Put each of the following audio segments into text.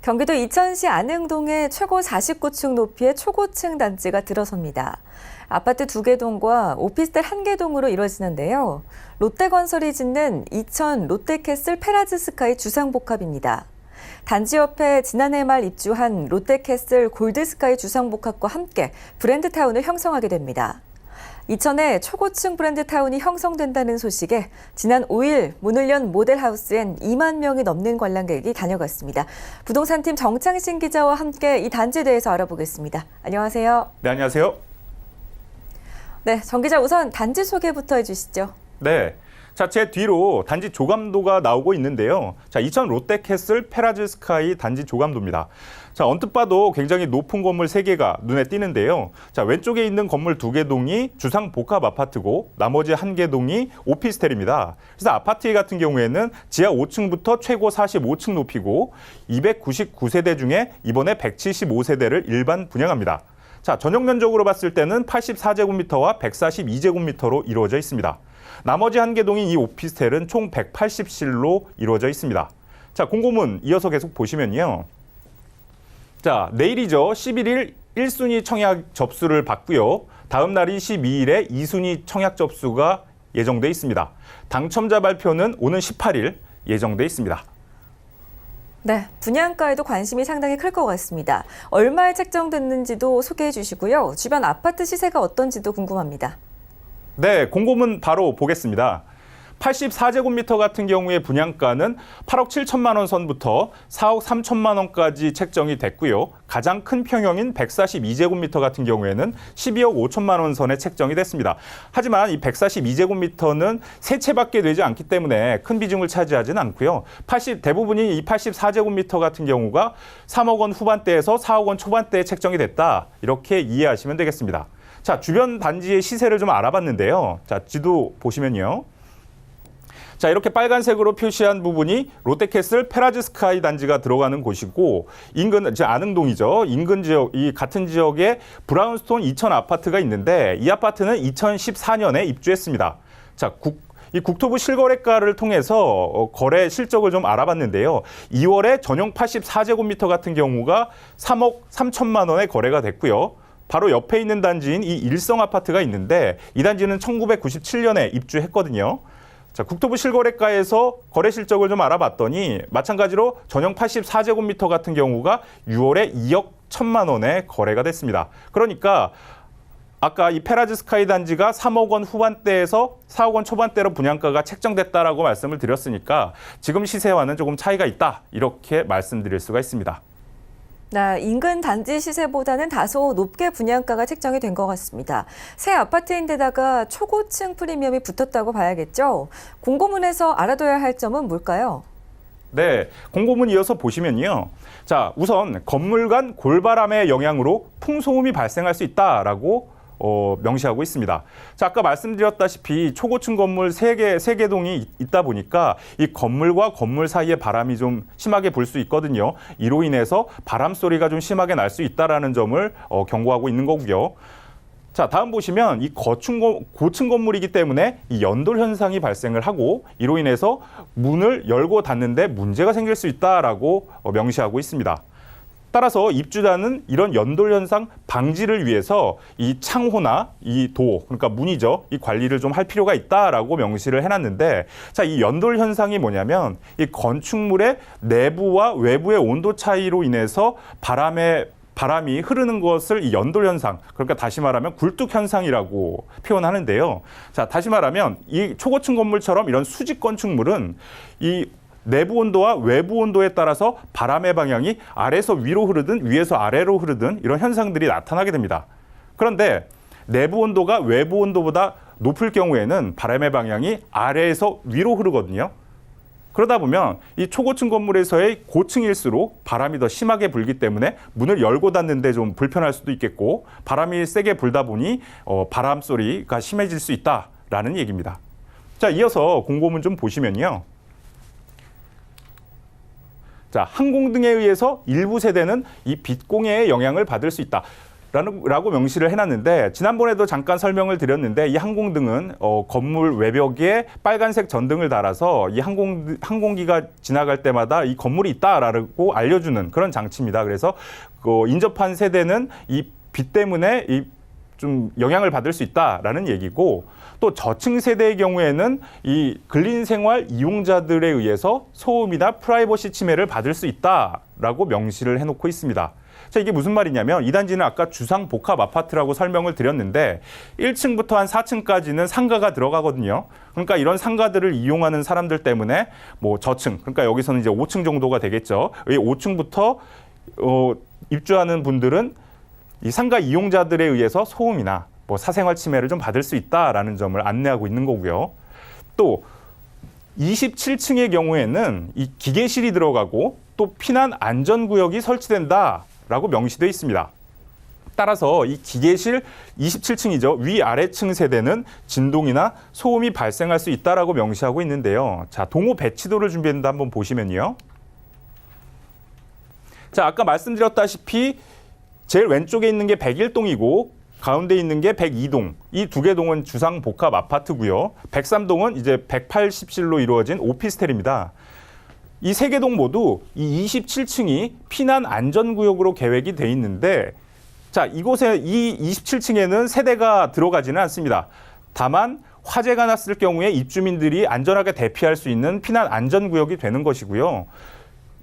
경기도 이천시 안흥동에 최고 49층 높이의 초고층 단지가 들어섭니다. 아파트 2개 동과 오피스텔 1개 동으로 이루어지는데요. 롯데건설이 짓는 이천 롯데캐슬 페라즈스카이 주상복합입니다. 단지 옆에 지난해 말 입주한 롯데캐슬 골드스카이 주상복합과 함께 브랜드타운을 형성하게 됩니다. 이천에 초고층 브랜드타운이 형성된다는 소식에 지난 5일 문을 연 모델하우스엔 2만 명이 넘는 관람객이 다녀갔습니다. 부동산팀 정창신 기자와 함께 이 단지에 대해서 알아보겠습니다. 안녕하세요. 네, 안녕하세요. 네, 정 기자 우선 단지 소개부터 해주시죠. 네. 자, 제 뒤로 단지 조감도가 나오고 있는데요. 자, 이천 롯데캐슬 페라즈스카이 단지 조감도입니다. 자, 언뜻 봐도 굉장히 높은 건물 3개가 눈에 띄는데요. 자, 왼쪽에 있는 건물 2개 동이 주상 복합 아파트고 나머지 1개 동이 오피스텔입니다. 그래서 아파트 같은 경우에는 지하 5층부터 최고 45층 높이고 299세대 중에 이번에 175세대를 일반 분양합니다. 자, 전용 면적으로 봤을 때는 84제곱미터와 142제곱미터로 이루어져 있습니다. 나머지 1개 동인 이 오피스텔은 총 180실로 이루어져 있습니다. 자, 공고문 이어서 계속 보시면요. 자, 내일이죠. 11일 1순위 청약 접수를 받고요. 다음 날이 12일에 2순위 청약 접수가 예정돼 있습니다. 당첨자 발표는 오는 18일 예정돼 있습니다. 네, 분양가에도 관심이 상당히 클 것 같습니다. 얼마에 책정됐는지도 소개해 주시고요. 주변 아파트 시세가 어떤지도 궁금합니다. 네, 공고문 바로 보겠습니다. 84제곱미터 같은 경우에 분양가는 8억 7천만 원 선부터 4억 3천만 원까지 책정이 됐고요. 가장 큰 평형인 142제곱미터 같은 경우에는 12억 5천만 원 선에 책정이 됐습니다. 하지만 이 142제곱미터는 세 채밖에 되지 않기 때문에 큰 비중을 차지하지는 않고요. 대부분이 이 84제곱미터 같은 경우가 3억 원 후반대에서 4억 원 초반대에 책정이 됐다. 이렇게 이해하시면 되겠습니다. 자, 주변 단지의 시세를 좀 알아봤는데요. 자, 지도 보시면요. 자, 이렇게 빨간색으로 표시한 부분이 롯데캐슬 페라즈스카이 단지가 들어가는 곳이고 이제 안흥동이죠. 인근 지역, 이 같은 지역에 브라운스톤 이천 아파트가 있는데 이 아파트는 2014년에 입주했습니다. 자, 이 국토부 실거래가를 통해서 거래 실적을 좀 알아봤는데요. 2월에 전용 84제곱미터 같은 경우가 3억 3천만 원에 거래가 됐고요. 바로 옆에 있는 단지인 이 일성 아파트가 있는데 이 단지는 1997년에 입주했거든요. 자, 국토부 실거래가에서 거래 실적을 좀 알아봤더니 마찬가지로 전용 84제곱미터 같은 경우가 6월에 2억 1천만 원에 거래가 됐습니다. 그러니까 아까 이 페라즈스카이 단지가 3억 원 후반대에서 4억 원 초반대로 분양가가 책정됐다라고 말씀을 드렸으니까 지금 시세와는 조금 차이가 있다. 이렇게 말씀드릴 수가 있습니다. 네, 인근 단지 시세보다는 다소 높게 분양가가 책정이 된 것 같습니다. 새 아파트인데다가 초고층 프리미엄이 붙었다고 봐야겠죠? 공고문에서 알아둬야 할 점은 뭘까요? 네, 공고문 이어서 보시면요. 자, 우선 건물 간 골바람의 영향으로 풍소음이 발생할 수 있다라고 명시하고 있습니다. 자, 아까 말씀드렸다시피 초고층 건물 3개 동이 있다 보니까 이 건물과 건물 사이에 바람이 좀 심하게 불 수 있거든요. 이로 인해서 바람 소리가 좀 심하게 날 수 있다라는 점을 경고하고 있는 거고요. 자, 다음 보시면 이 고층 건물이기 때문에 이 연돌 현상이 발생을 하고 이로 인해서 문을 열고 닫는데 문제가 생길 수 있다라고 명시하고 있습니다. 따라서 입주자는 이런 연돌 현상 방지를 위해서 이 창호나 이 도, 그러니까 문이죠. 이 관리를 좀 할 필요가 있다라고 명시를 해놨는데, 자, 이 연돌 현상이 뭐냐면 이 건축물의 내부와 외부의 온도 차이로 인해서 바람이 흐르는 것을 이 연돌 현상, 그러니까 다시 말하면 굴뚝 현상이라고 표현하는데요. 자, 다시 말하면 이 초고층 건물처럼 이런 수직 건축물은 이 내부 온도와 외부 온도에 따라서 바람의 방향이 아래에서 위로 흐르든 위에서 아래로 흐르든 이런 현상들이 나타나게 됩니다. 그런데 내부 온도가 외부 온도보다 높을 경우에는 바람의 방향이 아래에서 위로 흐르거든요. 그러다 보면 이 초고층 건물에서의 고층일수록 바람이 더 심하게 불기 때문에 문을 열고 닫는데 좀 불편할 수도 있겠고 바람이 세게 불다 보니 바람 소리가 심해질 수 있다라는 얘기입니다. 자, 이어서 공고문 좀 보시면요. 자, 항공등에 의해서 일부 세대는 이 빛공해의 영향을 받을 수 있다. 라고 명시를 해놨는데 지난번에도 잠깐 설명을 드렸는데 이 항공등은 건물 외벽에 빨간색 전등을 달아서 이 항공기가 지나갈 때마다 이 건물이 있다라고 알려주는 그런 장치입니다. 그래서 인접한 세대는 이 빛 때문에 좀 영향을 받을 수 있다라는 얘기고 또 저층 세대의 경우에는 이 근린생활 이용자들에 의해서 소음이나 프라이버시 침해를 받을 수 있다라고 명시를 해놓고 있습니다. 자, 이게 무슨 말이냐면 이 단지는 아까 주상 복합 아파트라고 설명을 드렸는데 1층부터 한 4층까지는 상가가 들어가거든요. 그러니까 이런 상가들을 이용하는 사람들 때문에 뭐 저층, 그러니까 여기서는 이제 5층 정도가 되겠죠. 이 5층부터 입주하는 분들은 이 상가 이용자들에 의해서 소음이나 뭐 사생활 침해를 좀 받을 수 있다라는 점을 안내하고 있는 거고요. 또 27층의 경우에는 이 기계실이 들어가고 또 피난 안전구역이 설치된다라고 명시되어 있습니다. 따라서 이 기계실 27층이죠. 위아래층 세대는 진동이나 소음이 발생할 수 있다라고 명시하고 있는데요. 자, 동호 배치도를 준비했는데 한번 보시면요. 자, 아까 말씀드렸다시피 제일 왼쪽에 있는 게 101동이고 가운데 있는 게 102동. 이 두 개 동은 주상 복합 아파트고요. 103동은 이제 180실로 이루어진 오피스텔입니다. 이 세 개 동 모두 이 27층이 피난 안전구역으로 계획이 돼 있는데 자, 이곳에 이 27층에는 세대가 들어가지는 않습니다. 다만 화재가 났을 경우에 입주민들이 안전하게 대피할 수 있는 피난 안전구역이 되는 것이고요.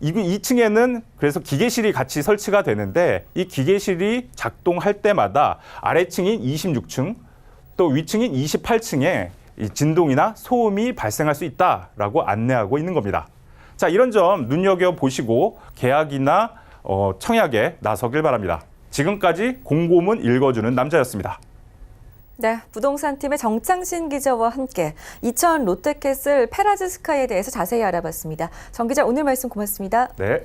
2층에는 그래서 기계실이 같이 설치가 되는데 이 기계실이 작동할 때마다 아래층인 26층 또 위층인 28층에 진동이나 소음이 발생할 수 있다라고 안내하고 있는 겁니다. 자, 이런 점 눈여겨보시고 계약이나 청약에 나서길 바랍니다. 지금까지 공고문 읽어주는 남자였습니다. 네, 부동산 팀의 정창신 기자와 함께 이천 롯데캐슬 페라즈 스카이에 대해서 자세히 알아봤습니다. 정 기자, 오늘 말씀 고맙습니다. 네.